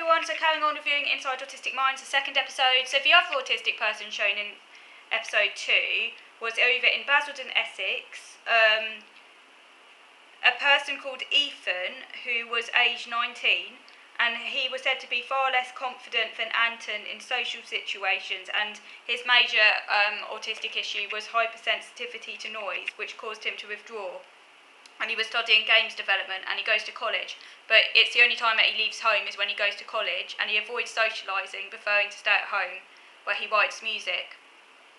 everyone, so carrying on reviewing Inside Autistic Minds, the second episode. So the other autistic person shown in episode 2 was over in Basildon, Essex, a person called Ethan, who was aged 19, and he was said to be far less confident than Anton in social situations, and his major autistic issue was hypersensitivity to noise, which caused him to withdraw. And he was studying games development, and he goes to college, but it's the only time that he leaves home is when he goes to college, and he avoids socialising, preferring to stay at home where he writes music,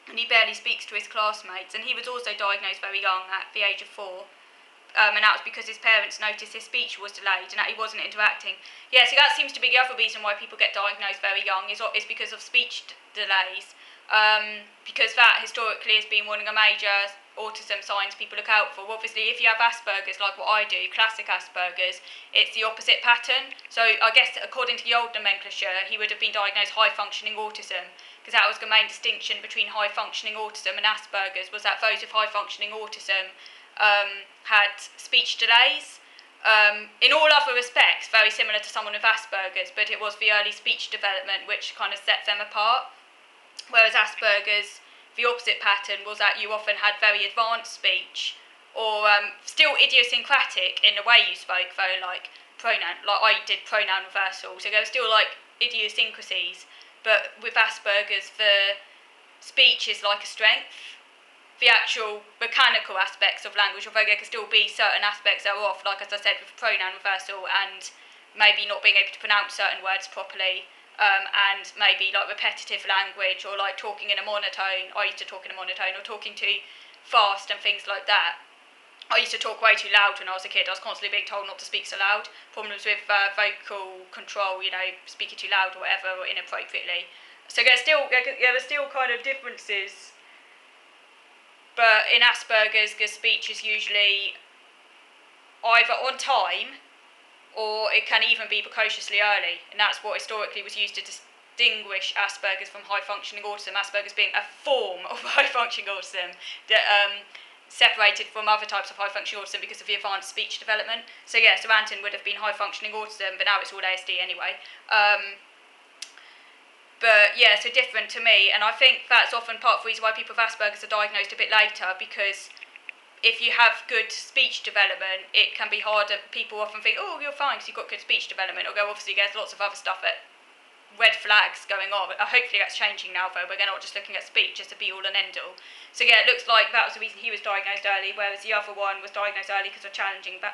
and he barely speaks to his classmates. And he was also diagnosed very young, at the age of 4, and that was because his parents noticed his speech was delayed and that he wasn't interacting. Yeah, so that seems to be the other reason why people get diagnosed very young, is because of speech delays, because that historically has been one of the major autism signs people look out for. Obviously, if you have Asperger's, like what I do, classic Asperger's, it's the opposite pattern. So I guess according to the old nomenclature, he would have been diagnosed high-functioning autism, because that was the main distinction between high-functioning autism and Asperger's, was that those with high-functioning autism had speech delays. In all other respects, very similar to someone with Asperger's, but it was the early speech development which kind of set them apart. Whereas Asperger's, the opposite pattern was that you often had very advanced speech, or still idiosyncratic in the way you spoke, though, like I did pronoun reversal, so there were still like idiosyncrasies, but with Asperger's the speech is like a strength. The actual mechanical aspects of language, although there can still be certain aspects that are off, like as I said with pronoun reversal and maybe not being able to pronounce certain words properly, and maybe like repetitive language, or like talking in a monotone. I used to talk in a monotone, or talking too fast and things like that. I used to talk way too loud when I was a kid. I was constantly being told not to speak so loud. Problems with vocal control, speaking too loud or whatever, or inappropriately. So there are still kind of differences. But in Asperger's, the speech is usually either on time, or it can even be precociously early, and that's what historically was used to distinguish Asperger's from high-functioning autism. Asperger's being a form of high-functioning autism that separated from other types of high-functioning autism because of the advanced speech development. So yeah, so Anton would have been high-functioning autism, but now it's all ASD anyway. But yeah, so different to me, and I think that's often part of the reason why people with Asperger's are diagnosed a bit later, because if you have good speech development, it can be harder. People often think, oh, you're fine because you've got good speech development, although obviously there's lots of other stuff, red flags going on. Hopefully that's changing now, though, but they're not just looking at speech as a be-all and end-all. So yeah, it looks like that was the reason he was diagnosed early, whereas the other one was diagnosed early because of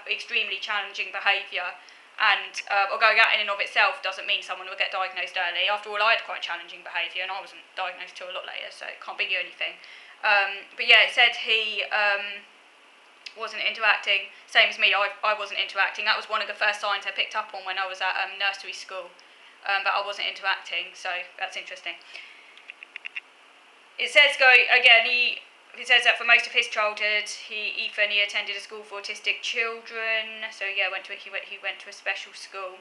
extremely challenging behaviour. And although that in and of itself doesn't mean someone will get diagnosed early. After all, I had quite challenging behaviour, and I wasn't diagnosed till a lot later, so it can't be the only thing. But yeah, it said he wasn't interacting, same as me. I wasn't interacting. That was one of the first signs I picked up on when I was at nursery school, but I wasn't interacting, so that's interesting. It says it says that for most of his childhood, he attended a school for autistic children. So yeah, he went to a special school.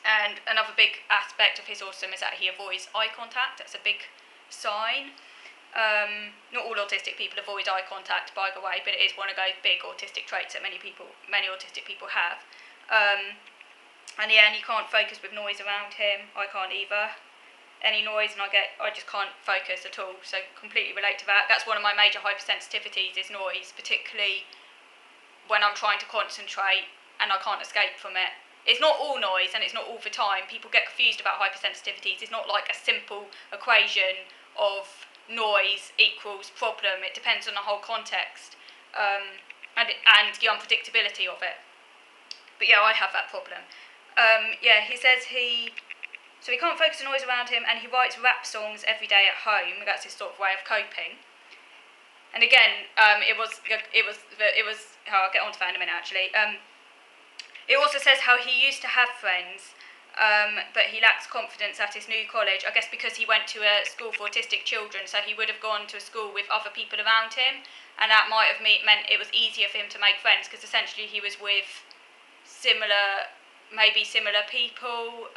And another big aspect of his autism is that he avoids eye contact. That's a big sign. Not all autistic people avoid eye contact, by the way, but it is one of those big autistic traits that many autistic people have. And he can't focus with noise around him. I can't either. Any noise, and I just can't focus at all. So completely relate to that. That's one of my major hypersensitivities, is noise, particularly when I'm trying to concentrate and I can't escape from it. It's not all noise, and it's not all the time. People get confused about hypersensitivities. It's not like a simple equation of noise equals problem. It depends on the whole context and the unpredictability of it. But yeah, I have that problem. He says so he can't focus on noise around him, and he writes rap songs every day at home. That's his sort of way of coping. And again, I'll get onto that in a minute actually. It also says how he used to have friends, but he lacks confidence at his new college, I guess because he went to a school for autistic children, so he would have gone to a school with other people around him, and that might have meant it was easier for him to make friends, because essentially he was with similar people,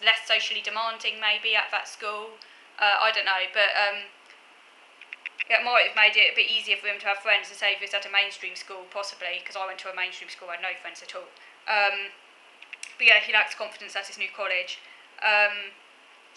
less socially demanding maybe at that school. I don't know, but it might have made it a bit easier for him to have friends than say if he was at a mainstream school, possibly, because I went to a mainstream school, I had no friends at all. But yeah, he lacks confidence at his new college.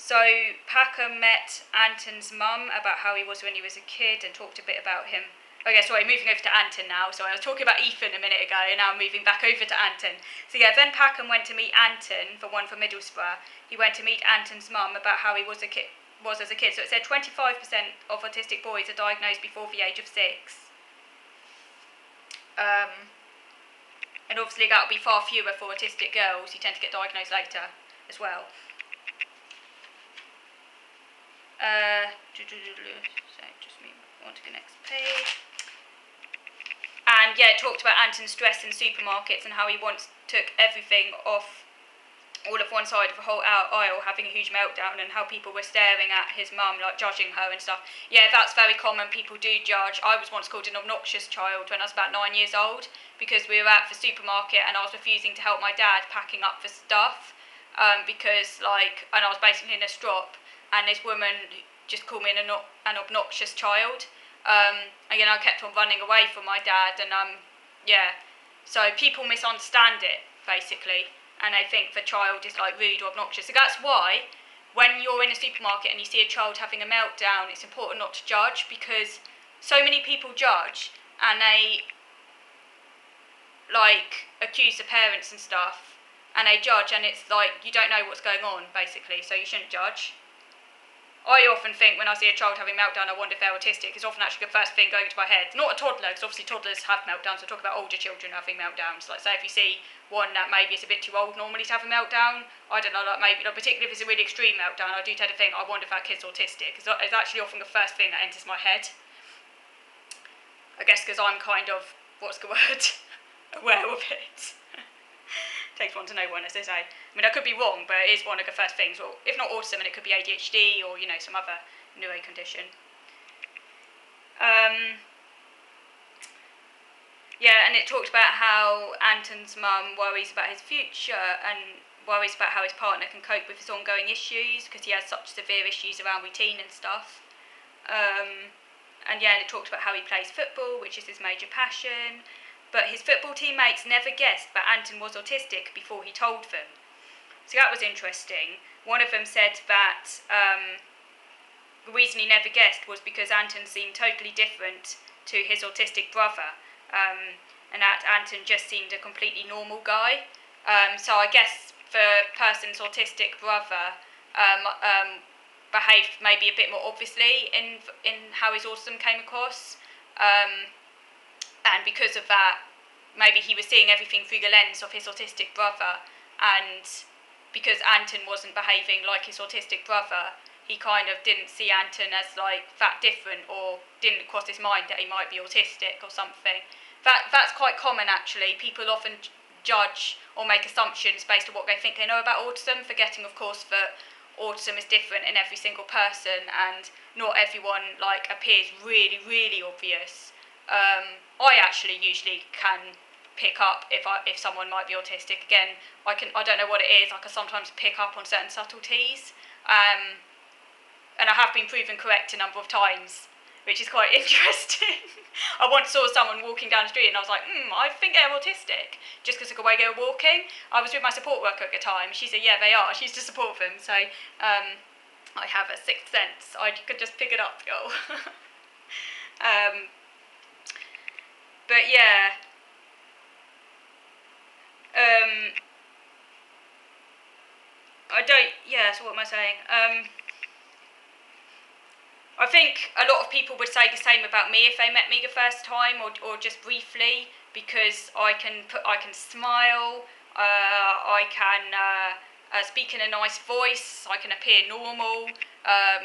So Packham met Anton's mum about how he was when he was a kid and talked a bit about him. Okay, sorry, moving over to Anton now. So I was talking about Ethan a minute ago, and now I'm moving back over to Anton. So yeah, then Packham went to meet Anton for one for Middlesbrough. He went to meet Anton's mum about how he was as a kid. So it said 25% of autistic boys are diagnosed before the age of 6. And obviously that would be far fewer for autistic girls who tend to get diagnosed later as well. So just move on to the next page. And yeah, it talked about Anton's stress in supermarkets and how he once took everything off all of one side of the whole aisle, having a huge meltdown, and how people were staring at his mum, like judging her and stuff. Yeah, that's very common. People do judge. I was once called an obnoxious child when I was about 9 years old because we were at the supermarket and I was refusing to help my dad packing up the stuff because and I was basically in a strop, and this woman just called me an obnoxious child. And I kept on running away from my dad, and so people misunderstand it basically, and they think the child is like rude or obnoxious. So that's why when you're in a supermarket and you see a child having a meltdown, it's important not to judge, because so many people judge and they accuse the parents and stuff, and they judge, and it's like you don't know what's going on basically, so you shouldn't judge. I often think when I see a child having a meltdown, I wonder if they're autistic. It's often actually the first thing going to my head. Not a toddler, because obviously toddlers have meltdowns. I talk about older children having meltdowns. Like, say if you see one that maybe is a bit too old normally to have a meltdown, I don't know, particularly if it's a really extreme meltdown, I do tend to think, I wonder if that kid's autistic. Because it's actually often the first thing that enters my head. I guess because I'm kind of, what's the word, aware of it. Takes one to know one, as they say. I mean, I could be wrong, but it is one of the first things. Or if not autism, and it could be ADHD or some other neuro condition. And it talked about how Anton's mum worries about his future and worries about how his partner can cope with his ongoing issues because he has such severe issues around routine and stuff. And it talked about how he plays football, which is his major passion. But his football teammates never guessed that Anton was autistic before he told them. So that was interesting. One of them said that the reason he never guessed was because Anton seemed totally different to his autistic brother, and that Anton just seemed a completely normal guy. So I guess the person's autistic brother behaved maybe a bit more obviously in how his autism came across. And because of that, maybe he was seeing everything through the lens of his autistic brother, and because Anton wasn't behaving like his autistic brother, he kind of didn't see Anton as that different, or didn't cross his mind that he might be autistic or something. That's quite common actually. People often judge or make assumptions based on what they think they know about autism, forgetting of course that autism is different in every single person, and not everyone appears really, really obvious. I actually usually can pick up if someone might be autistic. Again, I don't know what it is. I can sometimes pick up on certain subtleties, and I have been proven correct a number of times, which is quite interesting. I once saw someone walking down the street and I was like, I think they're autistic, just because of the way they were walking. I was with my support worker at the time. She said, yeah, they are. She used to support them. So I have a sixth sense. I could just pick it up, y'all. But yeah, so what am I saying? I think a lot of people would say the same about me if they met me the first time, or just briefly, because I can smile, I can speak in a nice voice, I can appear normal.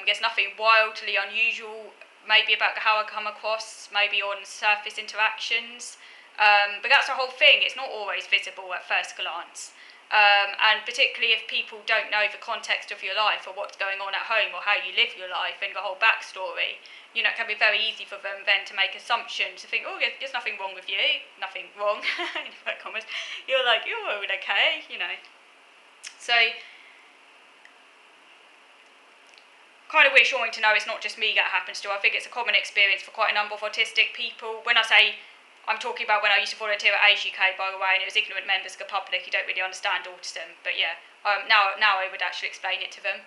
There's nothing wildly unusual maybe about how I come across, maybe on surface interactions, but that's the whole thing. It's not always visible at first glance. And particularly if people don't know the context of your life or what's going on at home or how you live your life and the whole backstory, it can be very easy for them then to make assumptions, to think, oh, there's nothing wrong with you, nothing wrong, in inverted commas. You're like, you're okay, So, kind of reassuring to know it's not just me that happens to. I think it's a common experience for quite a number of autistic people. When I say I'm talking about when I used to volunteer at Age UK, by the way, and it was ignorant members of the public who don't really understand autism. But yeah, now I would actually explain it to them.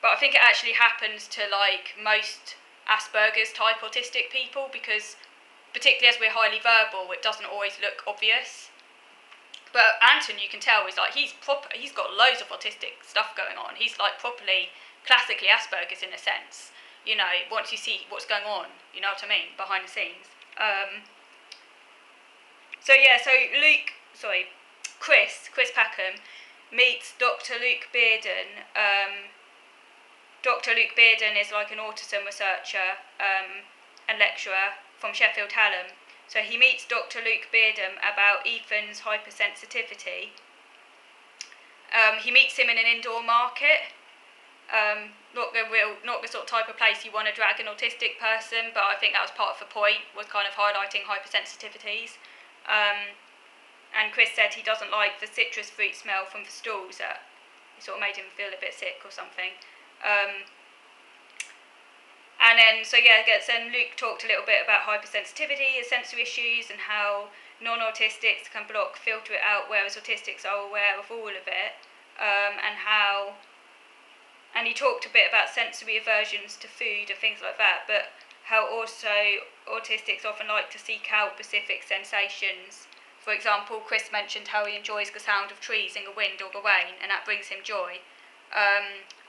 But I think it actually happens to like most Asperger's type autistic people, because particularly as we're highly verbal, it doesn't always look obvious. But Anton, you can tell, is like he's got loads of autistic stuff going on. He's like properly classically Asperger's in a sense. You know, once you see what's going on, you know what I mean, behind the scenes. Chris Packham meets Dr. Luke Bearden. Dr. Luke Bearden is like an autism researcher and lecturer from Sheffield Hallam. So he meets Dr. Luke Bearden about Ethan's hypersensitivity. He meets him in an indoor market. Not the sort of type of place you want to drag an autistic person, but I think that was part of the point, was kind of highlighting hypersensitivities. And Chris said he doesn't like the citrus fruit smell from the stalls. That it sort of made him feel a bit sick or something. And then Luke talked a little bit about hypersensitivity, sensory issues, and how non-autistics can block, filter it out, whereas autistics are aware of all of it, and he talked a bit about sensory aversions to food and things like that, but how also autistics often like to seek out specific sensations. For example, Chris mentioned how he enjoys the sound of trees in the wind or the rain, and that brings him joy.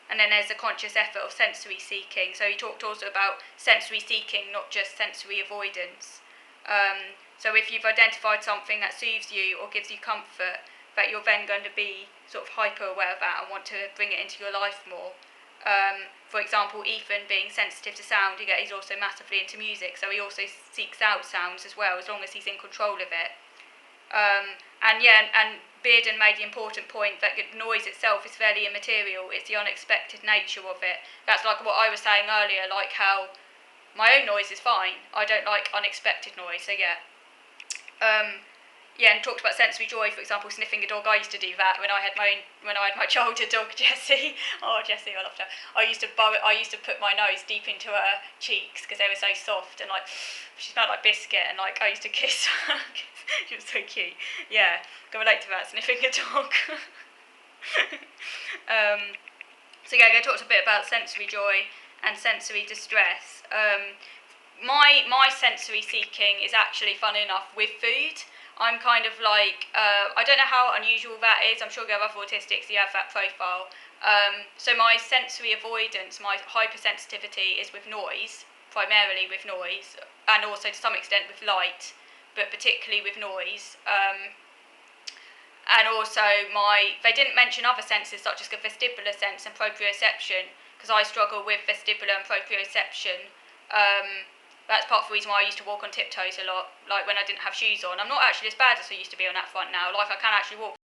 And then there's a conscious effort of sensory seeking. So he talked also about sensory seeking, not just sensory avoidance. So if you've identified something that soothes you or gives you comfort, that you're then going to be sort of hyper aware of that and want to bring it into your life more. For example, Ethan being sensitive to sound, he's also massively into music, so he also seeks out sounds as well, as long as he's in control of it. And Bearden made the important point that noise itself is fairly immaterial. It's the unexpected nature of it. That's like what I was saying earlier, like how my own noise is fine. I don't like unexpected noise. So and talked about sensory joy. For example, sniffing a dog. I used to do that when I had my childhood dog Jessie. Oh, Jessie, I loved her. I used to put my nose deep into her cheeks because they were so soft, and like she smelled like biscuit, and like I used to kiss her. She was so cute. Yeah, can relate to that, sniffing a dog. I talked a bit about sensory joy and sensory distress. My sensory seeking is actually, fun enough, with food. I'm kind of like, I don't know how unusual that is. I'm sure you have other autistics who have that profile. So my sensory avoidance, my hypersensitivity is with noise, primarily with noise, and also to some extent with light, but particularly with noise. And also they didn't mention other senses such as the vestibular sense and proprioception, because I struggle with vestibular and proprioception. That's part of the reason why I used to walk on tiptoes a lot, like when I didn't have shoes on. I'm not actually as bad as I used to be on that front now. Like I can actually walk